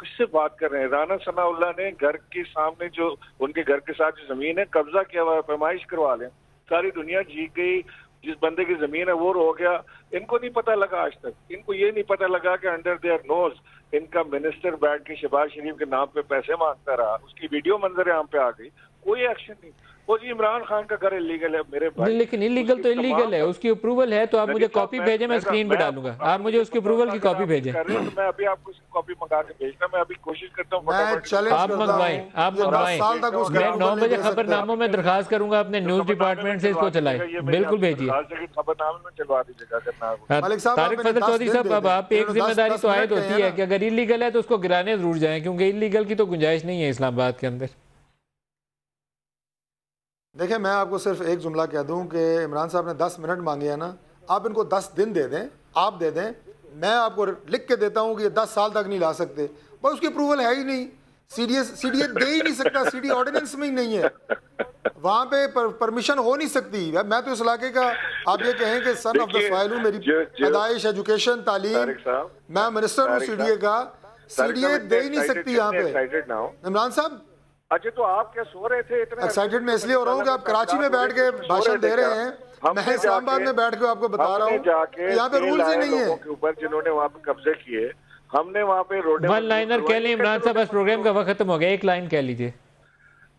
किससे बात कर रहे हैं? राना सनाउल्लाह ने घर के सामने जो उनके घर के साथ जो जमीन है कब्जा किया हुआ है, पैमाइश करवा लें, सारी दुनिया जीत गई, जिस बंदे की जमीन है वो रो गया। इनको नहीं पता लगा आज तक, इनको ये नहीं पता लगा कि अंडर देयर नोज इनका मिनिस्टर बैठ के शहबाज शरीफ के नाम पे पैसे मांगता रहा, उसकी वीडियो मंजर आम पे आ गई, कोई एक्शन नहीं। वो जी इमरान खान का घर इलीगल है मेरे भाई, लेकिन इलीगल तो इलीगल है, उसकी अप्रूवल है, तो आप मुझे कॉपी भेजें, मैं स्क्रीन पे डालूंगा, आप मुझे उसकी अप्रूवल की कॉपी भेजें। तो मैं अभी आपको कॉपी मंगा के भेजना, मैं अभी कोशिश करता हूँ आप मंगवाएं, आप मंगवाएं। मैं 9 बजे खबरनामों में दरखास्त करूंगा अपने न्यूज डिपार्टमेंट से, इसको चलाएं, बिल्कुल भेजिए। खबरनामे में चलवा दीजिएगा। तारिक फजल चौधरी साहब, अब आप एक जिम्मेदारी तो आयद होती है कि अगर इलीगल है तो उसको गिराने जरूर जाएं, क्योंकि इलीगल की तो गुंजाइश नहीं है इस्लामाबाद के अंदर। देखिए, मैं आपको सिर्फ एक जुमला कह दूं कि इमरान साहब ने 10 मिनट मांगे हैं ना, आप इनको 10 दिन दे दें, आप दे दें, मैं आपको लिख के देता हूं कि ये 10 साल तक नहीं ला सकते, बस उसकी अप्रूवल है ही नहीं। सीडीए दे ही नहीं सकता, सीडी ऑर्डिनेंस में ही नहीं है, वहाँ पे परमिशन हो नहीं सकती। मैं तो इस इलाके का, आप ये कहें कि सन ऑफ द सॉइल हूँ, मेरी पैदाइश, एजुकेशन, तालीम, मैं मिनिस्टर हूँ सीडीए का, सीडीए दे ही नहीं सकती यहाँ पे। इमरान साहब, अच्छा तो आप क्या सो रहे थे इतना? एक्साइटेड मैं इसलिए हो रहा हूँ कि आप कराची में बैठ के भाषण दे रहे हैं, मैं इस्लामाबाद में बैठ के आपको बता रहा हूँ यहाँ पे रूल्स ही नहीं है। के ऊपर जिन्होंने वहाँ पे कब्जे किए, हमने वहाँ पे रोड वन लाइनर कह लें इमरान साहब, बस प्रोग्राम का वक्त खत्म हो गया, एक लाइन कह लीजिए।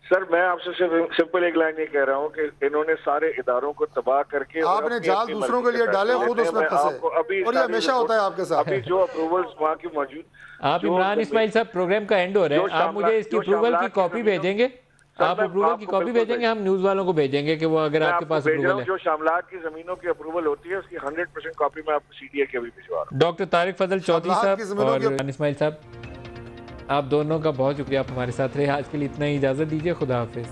सर मैं आपसे सिंपल एक लाइन ये कह रहा हूँ कि इन्होंने सारे इदारों को तबाह करके, आपने जाल दूसरों के लिए डाले, खुद उसमें फंसे, और ये हमेशा होता है आपके साथ। अभी जो अप्रूवल्स वहाँ की मौजूद, आप इमरान इस्माइल साहब प्रोग्राम का एंड हो रहा है, आप मुझे इसकी अप्रूवल की कॉपी भेजेंगे, आप अप्रूवल की कॉपी भेजेंगे, हम न्यूज वालों को भेजेंगे कि वो अगर आपके पास अप्रूवल है। जो शामलात की जमीनों की अप्रूवल होती है उसकी 100% कॉपी मैं आपको सीडीए के भी भिजवा रहा हूँ। डॉक्टर तारिक फजल चौधरी साहब और इस्माइल साहब, आप दोनों का बहुत शुक्रिया, आप हमारे साथ रहे। आज के लिए इतना ही, इजाजत दीजिए, खुदा हाफिज।